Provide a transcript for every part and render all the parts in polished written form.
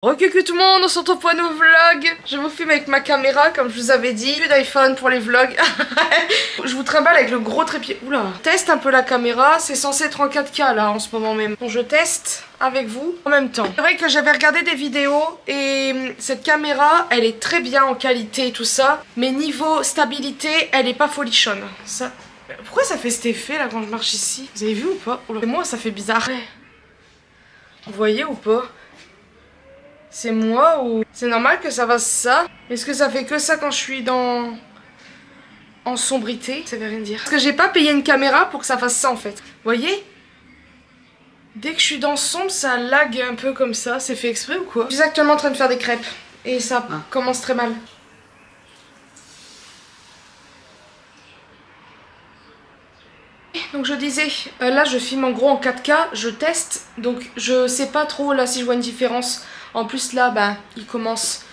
Recoucou tout le monde, on se retrouve pour un nouveau vlog. Je vous filme avec ma caméra comme je vous avais dit. Plus d'iPhone pour les vlogs. Je vous trimballe avec le gros trépied. Oula. Teste un peu la caméra, c'est censé être en 4K là en ce moment même. Donc je teste avec vous en même temps. C'est vrai que j'avais regardé des vidéos et cette caméra elle est très bien en qualité et tout ça. Mais niveau stabilité elle est pas folichonne. Ça... Pourquoi ça fait cet effet là quand je marche ici? Vous avez vu ou pas? Oula. Moi ça fait bizarre. Vous voyez ou pas? C'est moi ou... C'est normal que ça fasse ça? Est-ce que ça fait que ça quand je suis en sombrité? Ça veut rien dire. Parce que j'ai pas payé une caméra pour que ça fasse ça en fait. Vous voyez? Dès que je suis dans sombre, ça lag un peu comme ça. C'est fait exprès ou quoi? Je suis actuellement en train de faire des crêpes. Et ça commence très mal. Donc je disais, là je filme en gros en 4K, je teste, donc je sais pas trop là si je vois une différence. En plus là, bah, il commence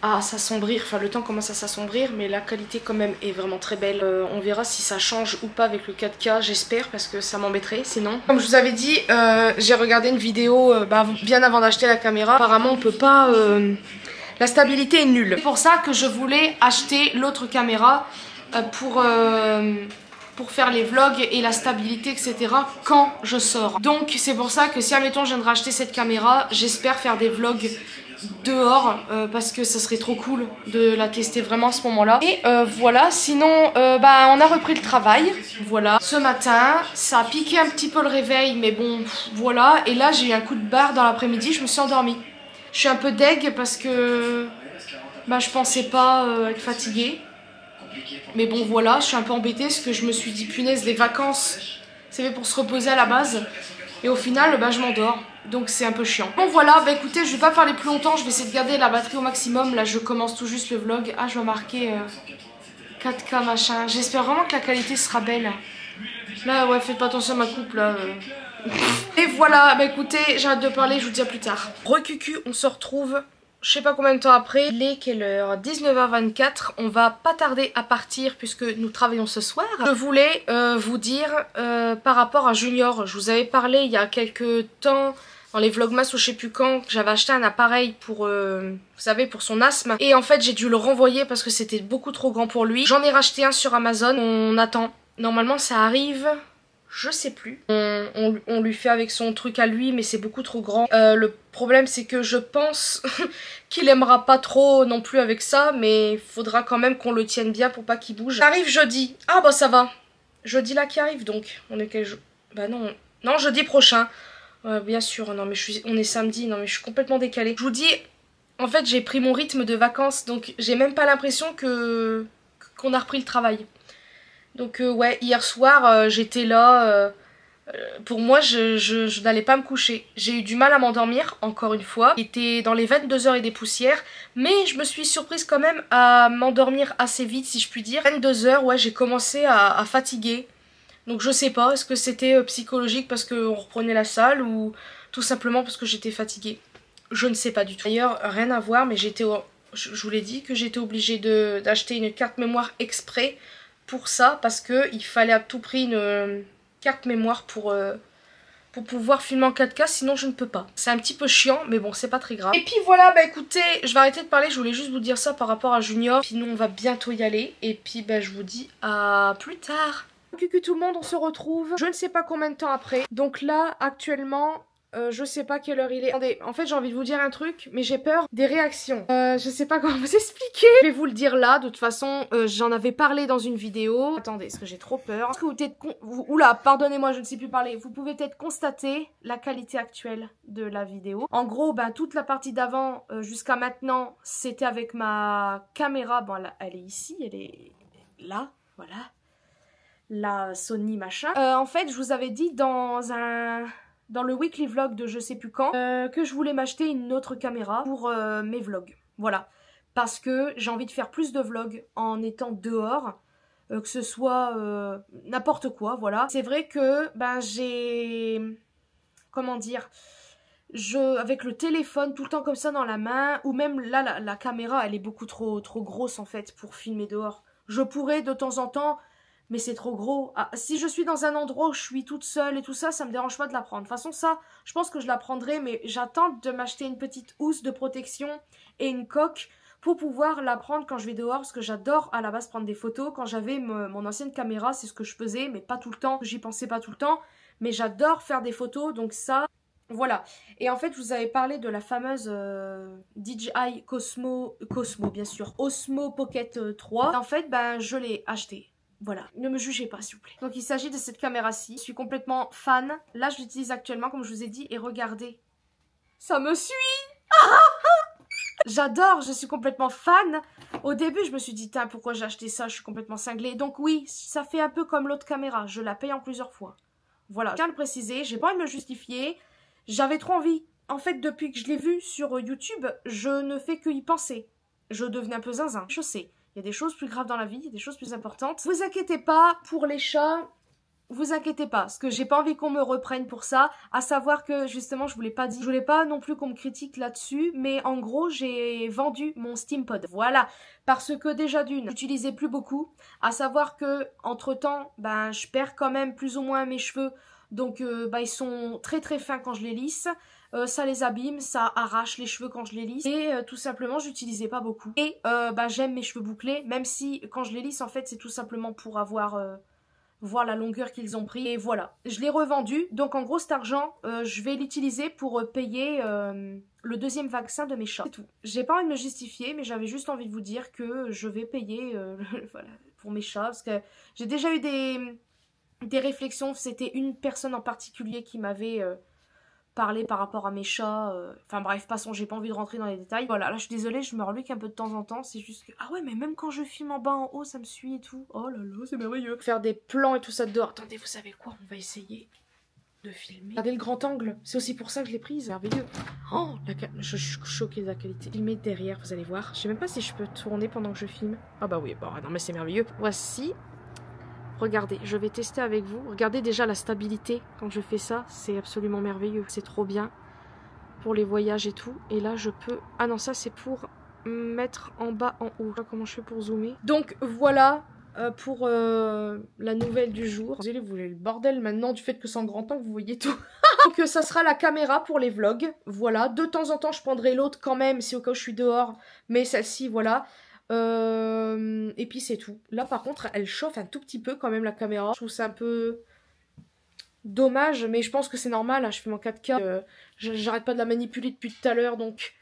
à s'assombrir, enfin le temps commence à s'assombrir, mais la qualité quand même est vraiment très belle. On verra si ça change ou pas avec le 4K, j'espère, parce que ça m'embêterait sinon. Comme je vous avais dit, j'ai regardé une vidéo bien avant d'acheter la caméra. Apparemment on peut pas... la stabilité est nulle. C'est pour ça que je voulais acheter l'autre caméra pour faire les vlogs et la stabilité etc. quand je sors. Donc c'est pour ça que si admettons je viens de racheter cette caméra, j'espère faire des vlogs dehors parce que ça serait trop cool de la tester vraiment à ce moment là. Et voilà, sinon on a repris le travail. Voilà, ce matin ça a piqué un petit peu le réveil mais bon voilà. Et là j'ai eu un coup de barre dans l'après-midi, je me suis endormie. Je suis un peu deg parce que je pensais pas être fatiguée. Mais bon voilà, je suis un peu embêtée parce que je me suis dit punaise, les vacances c'est fait pour se reposer à la base. Et au final je m'endors, donc c'est un peu chiant. Bon voilà, écoutez, je vais pas parler plus longtemps, je vais essayer de garder la batterie au maximum. Là je commence tout juste le vlog. Ah, je vais marquer 4K machin. J'espère vraiment que la qualité sera belle. Là ouais, faites pas attention à ma coupe là. Et voilà, écoutez, j'arrête de parler, je vous dis à plus tard. Recucu, on se retrouve je sais pas combien de temps après. Il est quelle heure? 19h24. On va pas tarder à partir puisque nous travaillons ce soir. Je voulais vous dire par rapport à Junior. Je vous avais parlé il y a quelques temps dans les vlogmas ou je sais plus quand que j'avais acheté un appareil pour vous savez, pour son asthme. Et en fait j'ai dû le renvoyer parce que c'était beaucoup trop grand pour lui. J'en ai racheté un sur Amazon. On attend. Normalement ça arrive... Je sais plus. On lui fait avec son truc à lui, mais c'est beaucoup trop grand. Le problème, c'est que je pense qu'il aimera pas trop non plus avec ça, mais il faudra quand même qu'on le tienne bien pour pas qu'il bouge. Ça arrive jeudi. Ah bah ça va. Jeudi là qui arrive donc. On est quel jour? Bah non. Non, jeudi prochain. Bien sûr. Non mais on est samedi. Non mais je suis complètement décalée. Je vous dis, en fait j'ai pris mon rythme de vacances, donc j'ai même pas l'impression qu'on a repris le travail. Donc ouais, hier soir j'étais là, pour moi je n'allais pas me coucher. J'ai eu du mal à m'endormir, encore une fois. J'étais dans les 22h et des poussières, mais je me suis surprise quand même à m'endormir assez vite si je puis dire. 22h, ouais, j'ai commencé à fatiguer. Donc je sais pas, est-ce que c'était psychologique parce qu'on reprenait la salle ou tout simplement parce que j'étais fatiguée. Je ne sais pas du tout. D'ailleurs, rien à voir, mais je vous l'ai dit que j'étais obligée d'acheter une carte mémoire exprès pour ça, parce que il fallait à tout prix une carte mémoire pour pouvoir filmer en 4K, sinon je ne peux pas. C'est un petit peu chiant, mais bon, c'est pas très grave. Et puis voilà, écoutez, je vais arrêter de parler, je voulais juste vous dire ça par rapport à Junior. Puis nous, on va bientôt y aller, et puis je vous dis à plus tard. Coucou tout le monde, on se retrouve, je ne sais pas combien de temps après. Donc là, actuellement... je sais pas quelle heure il est. Attendez, en fait j'ai envie de vous dire un truc, mais j'ai peur des réactions. Je sais pas comment vous expliquer. Je vais vous le dire là, de toute façon, j'en avais parlé dans une vidéo. Attendez, parce que j'ai trop peur. Est-ce que vous peut-être... Oula, pardonnez-moi, je ne sais plus parler. Vous pouvez peut-être constater la qualité actuelle de la vidéo. En gros, toute la partie d'avant, jusqu'à maintenant, c'était avec ma caméra. Bon, elle est ici, elle est là, voilà. La Sony machin. En fait, je vous avais dit dans le weekly vlog de je sais plus quand, que je voulais m'acheter une autre caméra pour mes vlogs. Voilà. Parce que j'ai envie de faire plus de vlogs en étant dehors, que ce soit n'importe quoi, voilà. C'est vrai que, j'ai... Comment dire? Avec le téléphone tout le temps comme ça dans la main, ou même là, la caméra, elle est beaucoup trop grosse en fait pour filmer dehors. Je pourrais de temps en temps Mais c'est trop gros. Ah, si je suis dans un endroit où je suis toute seule et tout ça, ça me dérange pas de la prendre. De toute façon, ça, je pense que je la prendrai, mais j'attends de m'acheter une petite housse de protection et une coque pour pouvoir la prendre quand je vais dehors, parce que j'adore à la base prendre des photos. Quand j'avais mon ancienne caméra, c'est ce que je faisais, mais pas tout le temps. J'y pensais pas tout le temps, mais j'adore faire des photos, donc ça... Voilà. Et en fait, je vous avais parlé de la fameuse DJI Cosmo, bien sûr, Osmo Pocket 3. En fait, ben, je l'ai acheté. Voilà, ne me jugez pas s'il vous plaît. Donc il s'agit de cette caméra-ci. Je suis complètement fan. Là, je l'utilise actuellement, comme je vous ai dit. Et regardez, ça me suit. J'adore, je suis complètement fan. Au début, je me suis dit, pourquoi j'ai acheté ça? Je suis complètement cinglée. Donc oui, ça fait un peu comme l'autre caméra. Je la paye en plusieurs fois. Voilà, je tiens à le préciser. J'ai pas envie de me justifier. J'avais trop envie. En fait, depuis que je l'ai vu sur YouTube, je ne fais que y penser. Je devenais un peu zinzin, je sais. Il y a des choses plus graves dans la vie, il y a des choses plus importantes. Vous inquiétez pas, pour les chats, vous inquiétez pas, parce que j'ai pas envie qu'on me reprenne pour ça. À savoir que, justement, je vous l'ai pas dit. Je voulais pas non plus qu'on me critique là-dessus, mais en gros, j'ai vendu mon SteamPod. Voilà, parce que déjà d'une, j'utilisais plus beaucoup. À savoir que, entre-temps, ben, je perds quand même plus ou moins mes cheveux. Donc, ils sont très très fins quand je les lisse. Ça les abîme, ça arrache les cheveux quand je les lisse. Et tout simplement, j'utilisais pas beaucoup. Et j'aime mes cheveux bouclés, même si quand je les lisse, en fait, c'est tout simplement pour avoir... voir la longueur qu'ils ont pris. Et voilà, je l'ai revendu. Donc en gros, cet argent, je vais l'utiliser pour payer le deuxième vaccin de mes chats. C'est tout. J'ai pas envie de me justifier, mais j'avais juste envie de vous dire que je vais payer voilà, pour mes chats. Parce que j'ai déjà eu des réflexions. C'était une personne en particulier qui m'avait... parler par rapport à mes chats, enfin bref, passons, j'ai pas envie de rentrer dans les détails. Voilà, là je suis désolée, je me reluque un peu de temps en temps, c'est juste que, ah ouais, mais même quand je filme en bas, en haut, ça me suit et tout. Oh là là, c'est merveilleux. Faire des plans et tout ça dehors. Attendez, vous savez quoi, on va essayer de filmer. Regardez le grand angle, c'est aussi pour ça que je l'ai prise, merveilleux. Oh, je suis choquée de la qualité. Filmer derrière, vous allez voir. Je sais même pas si je peux tourner pendant que je filme. Ah bah oui, bon, non mais c'est merveilleux. Voici. Regardez, je vais tester avec vous. Regardez déjà la stabilité quand je fais ça. C'est absolument merveilleux. C'est trop bien pour les voyages et tout. Et là, je peux... Ah non, ça, c'est pour mettre en bas, en haut. Je sais pas comment je fais pour zoomer. Donc, voilà pour la nouvelle du jour. Vous voulez le bordel maintenant du fait que c'est en grand temps que vous voyez tout. Donc, ça sera la caméra pour les vlogs. Voilà. De temps en temps, je prendrai l'autre quand même si au cas où je suis dehors. Mais celle-ci, voilà. Et puis c'est tout. Là par contre elle chauffe un tout petit peu quand même la caméra. Je trouve ça un peu dommage, mais je pense que c'est normal, hein. Je fais mon 4K, j'arrête pas de la manipuler depuis tout à l'heure, donc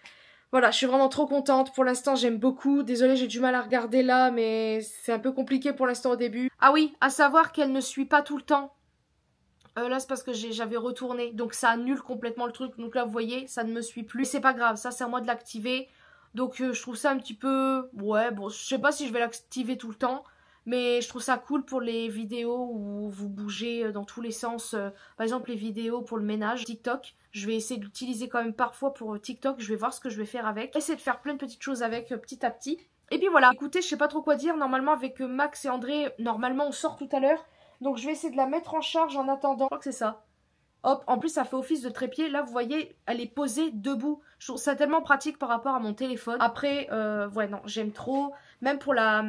voilà, je suis vraiment trop contente. Pour l'instant j'aime beaucoup. Désolée, j'ai du mal à regarder là, mais c'est un peu compliqué pour l'instant au début. Ah oui, à savoir qu'elle ne suit pas tout le temps. Là c'est parce que j'avais retourné, donc ça annule complètement le truc. Donc là vous voyez, ça ne me suit plus. C'est pas grave, ça c'est à moi de l'activer. Donc je trouve ça un petit peu... Ouais, bon, je sais pas si je vais l'activer tout le temps. Mais je trouve ça cool pour les vidéos où vous bougez dans tous les sens. Par exemple, les vidéos pour le ménage, TikTok. Je vais essayer d'utiliser quand même parfois pour TikTok. Je vais voir ce que je vais faire avec. Essayer de faire plein de petites choses avec petit à petit. Et puis voilà. Écoutez, je sais pas trop quoi dire. Normalement, avec Max et André, normalement, on sort tout à l'heure. Donc je vais essayer de la mettre en charge en attendant. Je crois que c'est ça. Hop, en plus ça fait office de trépied. Là vous voyez, elle est posée debout. Je trouve ça tellement pratique par rapport à mon téléphone. Après, ouais non, j'aime trop. Même pour la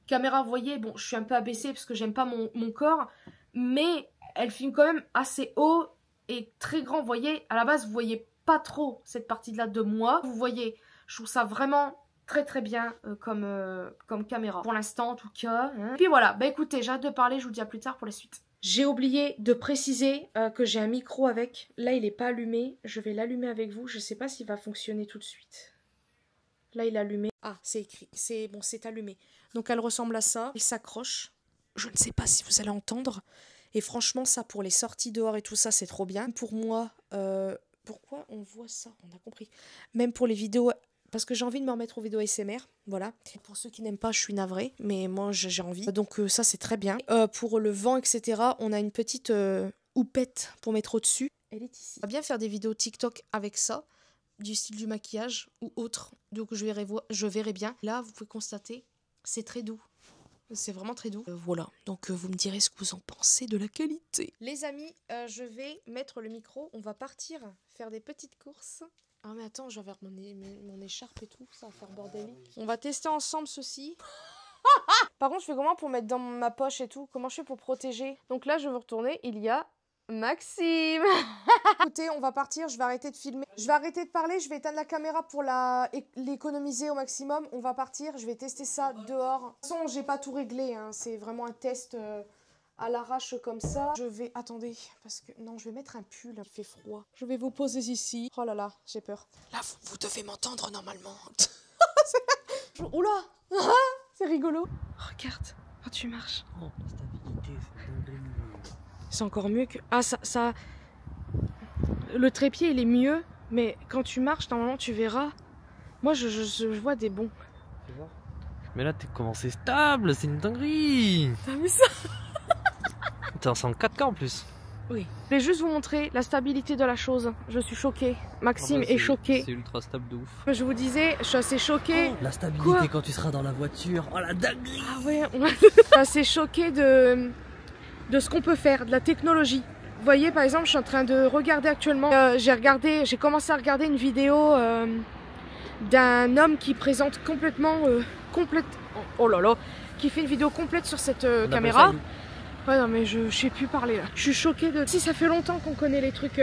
caméra, vous voyez, bon, je suis un peu abaissée parce que j'aime pas mon corps. Mais elle filme quand même assez haut et très grand. Vous voyez, à la base vous voyez pas trop cette partie-là de moi. Vous voyez, je trouve ça vraiment... très très bien comme caméra. Pour l'instant en tout cas. Hein. Et puis voilà, bah écoutez, j'ai hâte de parler, je vous dis à plus tard pour la suite. J'ai oublié de préciser que j'ai un micro avec. Là il n'est pas allumé, je vais l'allumer avec vous. Je sais pas s'il va fonctionner tout de suite. Là il est allumé. Ah c'est écrit, c'est bon, c'est allumé. Donc elle ressemble à ça, il s'accroche. Je ne sais pas si vous allez entendre. Et franchement ça pour les sorties dehors et tout ça c'est trop bien. Pour moi, pourquoi on voit ça? On a compris. Même pour les vidéos... Parce que j'ai envie de me remettre aux vidéos ASMR, voilà. Pour ceux qui n'aiment pas, je suis navrée, mais moi j'ai envie. Donc ça c'est très bien. Pour le vent, etc., on a une petite houppette pour mettre au-dessus. Elle est ici. On va bien faire des vidéos TikTok avec ça, du style du maquillage ou autre. Donc je verrai bien. Là, vous pouvez constater, c'est très doux. C'est vraiment très doux. Voilà, donc vous me direz ce que vous en pensez de la qualité. Les amis, je vais mettre le micro. On va partir faire des petites courses. Ah mais attends, je vais avoir mon écharpe et tout, ça va faire bordélique. On va tester ensemble ceci. Par contre, je fais comment pour mettre dans ma poche et tout? Comment je fais pour protéger? Donc là, je veux retourner. Il y a Maxime. Écoutez, on va partir. Je vais arrêter de filmer. Je vais arrêter de parler. Je vais éteindre la caméra pour l'économiser au maximum. On va partir. Je vais tester ça dehors. De toute façon, j'ai pas tout réglé. Hein. C'est vraiment un test à l'arrache comme ça. Je vais... Attendez, parce que... Non, je vais mettre un pull. Il fait froid. Je vais vous poser ici. Oh là là, j'ai peur. Là, vous devez m'entendre normalement. Oula. C'est rigolo. Regarde, quand tu marches. Oh, la stabilité, c'est dingue. C'est encore mieux que... Ah, ça... Le trépied, il est mieux, mais quand tu marches, normalement, tu verras. Moi, je vois des bons. Tu vois? Mais là, t'es commencé stable, c'est une dinguerie. T'as vu ça? T'es en 4K en plus. Oui. Je vais juste vous montrer la stabilité de la chose. Je suis choquée. Maxime est choqué. C'est ultra stable de ouf. Je vous disais, je suis assez choquée. Oh, la stabilité Quoi? quand tu seras dans la voiture. Oh la dinguerie. Ah ouais, je suis assez choquée de ce qu'on peut faire, de la technologie. Vous voyez, par exemple, je suis en train de regarder actuellement. J'ai commencé à regarder une vidéo d'un homme qui présente complètement, oh là là, qui fait une vidéo complète sur cette caméra. Ouais, non, mais je sais plus parler là. Je suis choquée de... Si ça fait longtemps qu'on connaît les trucs,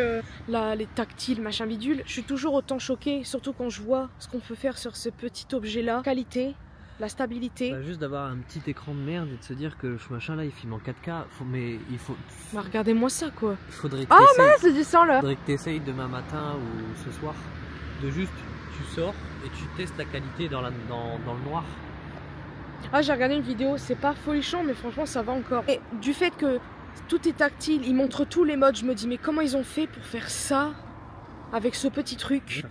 là, les tactiles, machin bidule, je suis toujours autant choquée, surtout quand je vois ce qu'on peut faire sur ce petit objet-là. Qualité, la stabilité. Bah, juste d'avoir un petit écran de merde et de se dire que ce machin là il filme en 4K, mais il faut... Bah, regardez-moi ça, quoi. Faudrait que ah mince, c'est du sang là. Faudrait que t'essayes demain matin ou ce soir de juste, tu sors et tu testes la qualité dans le noir. Ah, j'ai regardé une vidéo, c'est pas folichon, mais franchement ça va encore. Et du fait que tout est tactile, ils montrent tous les modes, je me dis mais comment ils ont fait pour faire ça avec ce petit truc?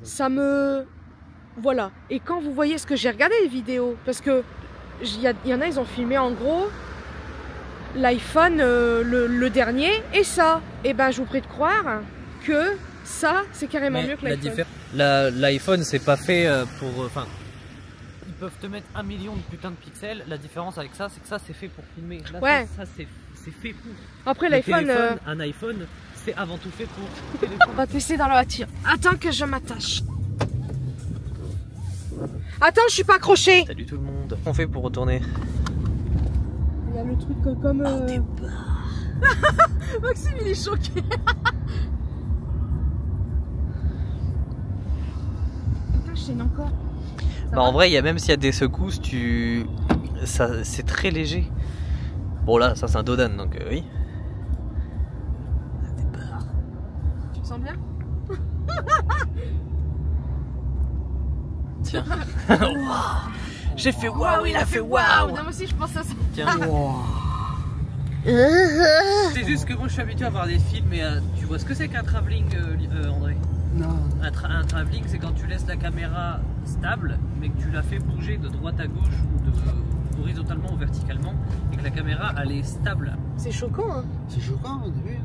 Ça me... Voilà. Et quand vous voyez ce que j'ai regardé les vidéos, parce que il y en a, ils ont filmé en gros l'iPhone, le dernier, et ça. Et ben je vous prie de croire que ça, c'est carrément mieux que l'iPhone. L'iPhone, c'est pas fait pour... Enfin, ils peuvent te mettre 1 million de putain de pixels. La différence avec ça, c'est que ça, c'est fait pour filmer. Là, ouais. Ça, c'est fait pour... Après l'iPhone... Un iPhone, c'est avant tout fait pour... On va tester dans la voiture. Attends que je m'attache. Attends, je suis pas accrochée. Salut tout le monde. On fait pour retourner. Il y a le truc comme... Maxime, il est choqué. Putain, je sais encore. Bah en vrai, même s'il y a des secousses, c'est très léger. Bon là, ça c'est un Dodan, donc oui. Tu me sens bien? Tiens. J'ai fait waouh, il a fait waouh. Moi aussi, je pense à ça. Tiens. C'est juste que moi je suis habitué à voir des films, mais tu vois ce que c'est qu'un travelling, André? Non. Un travelling, c'est quand tu laisses la caméra stable, mais que tu la fais bouger de droite à gauche ou horizontalement ou verticalement, et que la caméra elle est stable. C'est choquant, hein. C'est choquant au début.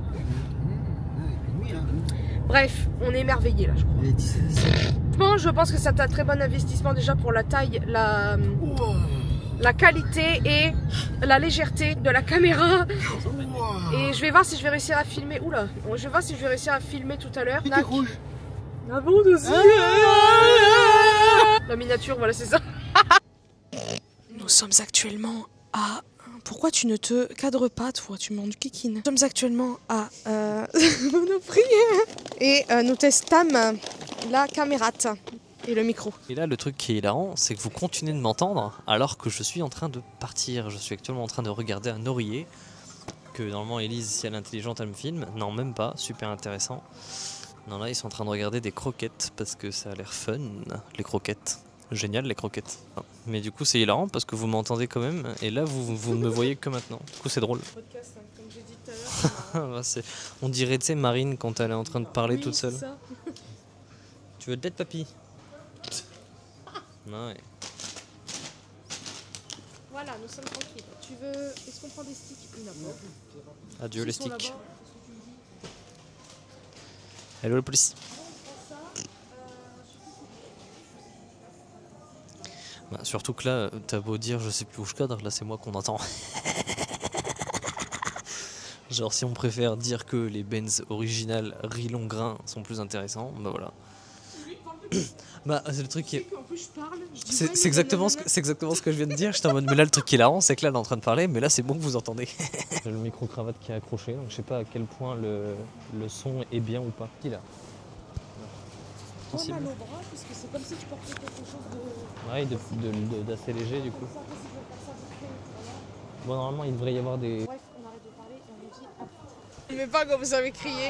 Bref, on est émerveillés là, je crois. Il est 17. Bon, je pense que c'est un très bon investissement déjà pour la taille, la qualité et la légèreté de la caméra. Et je vais voir si je vais réussir à filmer. Oula, je vais voir si je vais réussir à filmer tout à l'heure. C'était rouge. Ah bon, aussi. La miniature, voilà, c'est ça. Nous sommes actuellement à... Pourquoi tu ne te cadres pas, toi? Tu m'en kikine. Nous sommes actuellement à Monoprix et nous testons la caméra et le micro. Et là, le truc qui est hilarant, c'est que vous continuez de m'entendre alors que je suis en train de partir. Je suis actuellement en train de regarder un oreiller que normalement Elise, si elle est intelligente, elle me filme. Non, même pas. Super intéressant. Non, là, ils sont en train de regarder des croquettes parce que ça a l'air fun, les croquettes. Génial, les croquettes. Mais du coup, c'est hilarant parce que vous m'entendez quand même. Et là, vous ne me voyez que maintenant. Du coup, c'est drôle. Podcast, hein, comme j'ai dit tout à l'heure. On dirait, tu sais, Marine quand elle est en train de parler Oui, toute seule. ça. Tu veux peut-être papy? Non, ouais. Voilà, nous sommes tranquilles. Tu veux... Est-ce qu'on prend des sticks? Non. Adieu les Ils sont là-bas. sticks. Qu'est-ce que tu me dis? Hello la police. Bah, surtout que là, t'as beau dire je sais plus où je cadre, là c'est moi qu'on entend. Genre si on préfère dire que les Benz originales Rilon Grain sont plus intéressants, bah voilà. Bah, c'est le truc qui est. En plus, je parle. C'est exactement, c'est exactement ce que je viens de dire. J'étais en mode, mais là, le truc qui est larrant, c'est que là, elle est en train de parler, mais là, c'est bon que vous entendez. J'ai le micro-cravate qui est accroché, donc je sais pas à quel point le son est bien ou pas. Qui là? J'ai mal au bras, parce que c'est comme si tu portais quelque chose Ouais, d'assez léger du coup. Bon, normalement, il devrait y avoir des. Bref, on arrête de parler et on nous dit après. Mais pas quand vous avez crié.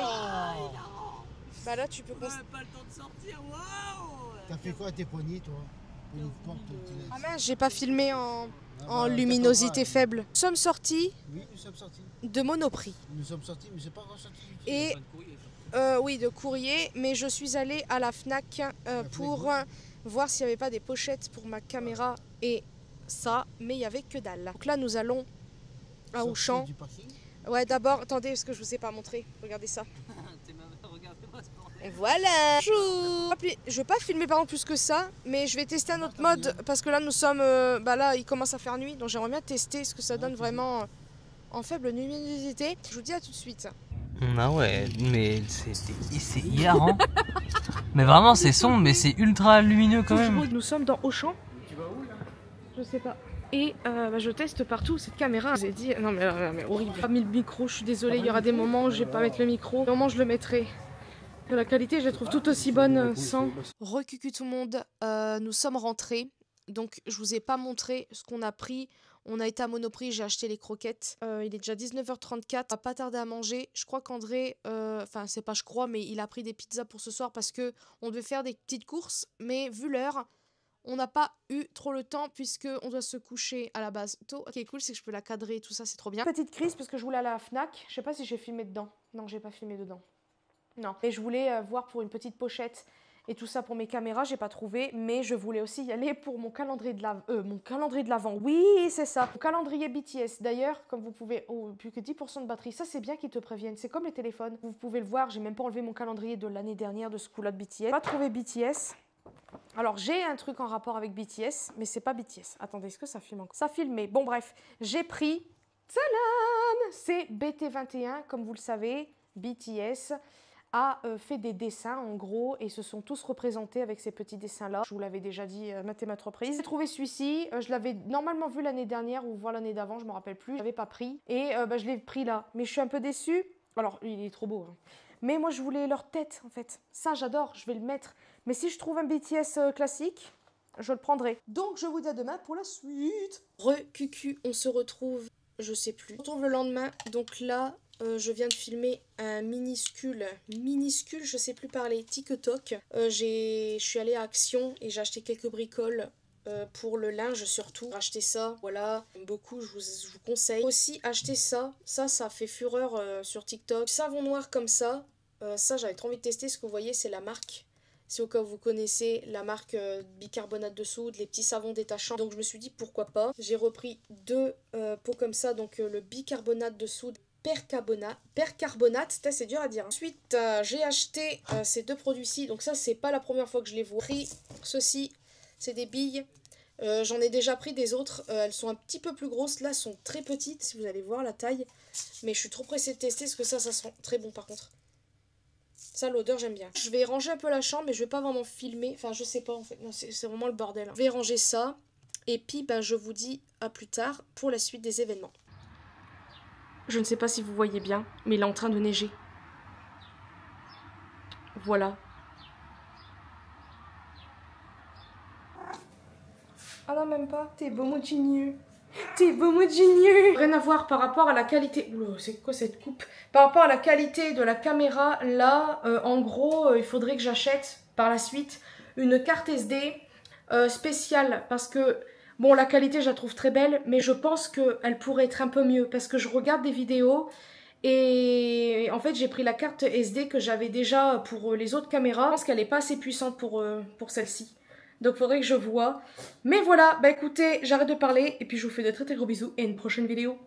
Bah là, tu peux pas. Pas le temps de sortir, waouh! T'as fait quoi à tes poignets, toi? Une porte, Ah mince, j'ai pas filmé en bah, luminosité t'as faible. Nous sommes sortis Oui, nous sommes sortis. de Monoprix. Nous sommes sortis, mais c'est pas encore sorti. Et oui, de courrier, mais je suis allée à la Fnac pour voir s'il n'y avait pas des pochettes pour ma caméra et ça, mais il n'y avait que dalle. Donc là, nous allons à Auchan. Du parking. Ouais, d'abord, attendez, parce que je vous ai pas montré. Regardez ça. Et voilà. Bonjour. Je vais pas filmer par exemple plus que ça, mais je vais tester un autre mode parce que là, nous sommes, bah là, il commence à faire nuit, donc j'aimerais bien tester ce que ça donne vraiment en faible luminosité. Je vous dis à tout de suite. Ah ouais, mais c'est hilarant. Mais vraiment, c'est sombre, mais c'est ultra lumineux quand même. Nous sommes dans Auchan. Tu vas où là? Je sais pas. Et bah, je teste partout cette caméra. Je vous ai dit, non mais horrible. J'ai pas mis le micro, je suis désolée. Il y aura des moments où je vais pas mettre le micro. Au moment où je le mettrai. La qualité, je la trouve tout aussi bonne sans. Recucu tout le monde, nous sommes rentrés. Donc je vous ai pas montré ce qu'on a pris. On a été à Monoprix, j'ai acheté les croquettes. Il est déjà 19h34, on va pas tarder à manger. Je crois qu'André, enfin c'est pas je crois, mais il a pris des pizzas pour ce soir parce que on devait faire des petites courses. Mais vu l'heure, on n'a pas eu trop le temps puisque on doit se coucher à la base tôt. Ce qui est cool, c'est que je peux la cadrer et tout ça, c'est trop bien. Petite crise parce que je voulais aller à la Fnac. Je sais pas si j'ai filmé dedans. Non, j'ai pas filmé dedans. Non. Et je voulais voir pour une petite pochette et tout ça pour mes caméras, j'ai pas trouvé, mais je voulais aussi y aller pour mon calendrier de l'Avent. Oui, c'est ça. Mon calendrier BTS. D'ailleurs, comme vous pouvez, plus que 10% de batterie. Ça, c'est bien qu'ils te préviennent. C'est comme les téléphones. Vous pouvez le voir, j'ai même pas enlevé mon calendrier de l'année dernière de ce coup-là de BTS. Pas trouvé BTS. Alors, j'ai un truc en rapport avec BTS, mais c'est pas BTS. Attendez, est-ce que ça filme encore? Ça filme, mais bon, bref. J'ai pris, tadam, c'est BT21, comme vous le savez, BTS a fait des dessins en gros et se sont tous représentés avec ces petits dessins là. Je vous l'avais déjà dit maintes et maintes reprises. J'ai trouvé celui-ci, je l'avais normalement vu l'année dernière ou voire l'année d'avant, je me rappelle plus. Je l'avais pas pris et je l'ai pris là. Mais je suis un peu déçue. Alors il est trop beau. Hein. Mais moi je voulais leur tête en fait. Ça j'adore, je vais le mettre. Mais si je trouve un BTS classique, je le prendrai. Donc je vous dis à demain pour la suite. Re-cucu, on se retrouve, je sais plus. On se retrouve le lendemain, donc là... je viens de filmer un minuscule, je sais plus parler, TikTok. Je suis allée à Action et j'ai acheté quelques bricoles pour le linge surtout. Acheter ça, voilà, beaucoup, je vous conseille. Aussi acheter ça, ça fait fureur sur TikTok. Savon noir comme ça, ça j'avais trop envie de tester. Ce que vous voyez, c'est la marque. C'est au cas où vous connaissez la marque bicarbonate de soude, les petits savons détachants. Donc je me suis dit pourquoi pas. J'ai repris deux pots comme ça, donc le bicarbonate de soude. Percarbonate, c'est dur à dire. Ensuite, j'ai acheté ces deux produits-ci. Donc ça, c'est pas la première fois que je les vois. J'ai pris ceci, c'est des billes. J'en ai déjà pris des autres. Elles sont un petit peu plus grosses. Là, elles sont très petites, si vous allez voir la taille. Mais je suis trop pressée de tester parce que ça sent très bon par contre. Ça, l'odeur, j'aime bien. Je vais ranger un peu la chambre, mais je vais pas vraiment filmer. Enfin, je sais pas en fait. C'est vraiment le bordel. Je vais ranger ça. Et puis, je vous dis à plus tard pour la suite des événements. Je ne sais pas si vous voyez bien, mais il est en train de neiger. Voilà. Ah non, même pas. T'es beau mon génieux. T'es beau mon génieux. Rien à voir par rapport à la qualité... Oula, c'est quoi cette coupe? Par rapport à la qualité de la caméra, là, en gros, il faudrait que j'achète par la suite une carte SD spéciale parce que... Bon, la qualité, je la trouve très belle, mais je pense qu'elle pourrait être un peu mieux parce que je regarde des vidéos et en fait, j'ai pris la carte SD que j'avais déjà pour les autres caméras. Je pense qu'elle n'est pas assez puissante pour celle-ci. Donc, il faudrait que je voie. Mais voilà, écoutez, j'arrête de parler et puis je vous fais de très très gros bisous et une prochaine vidéo.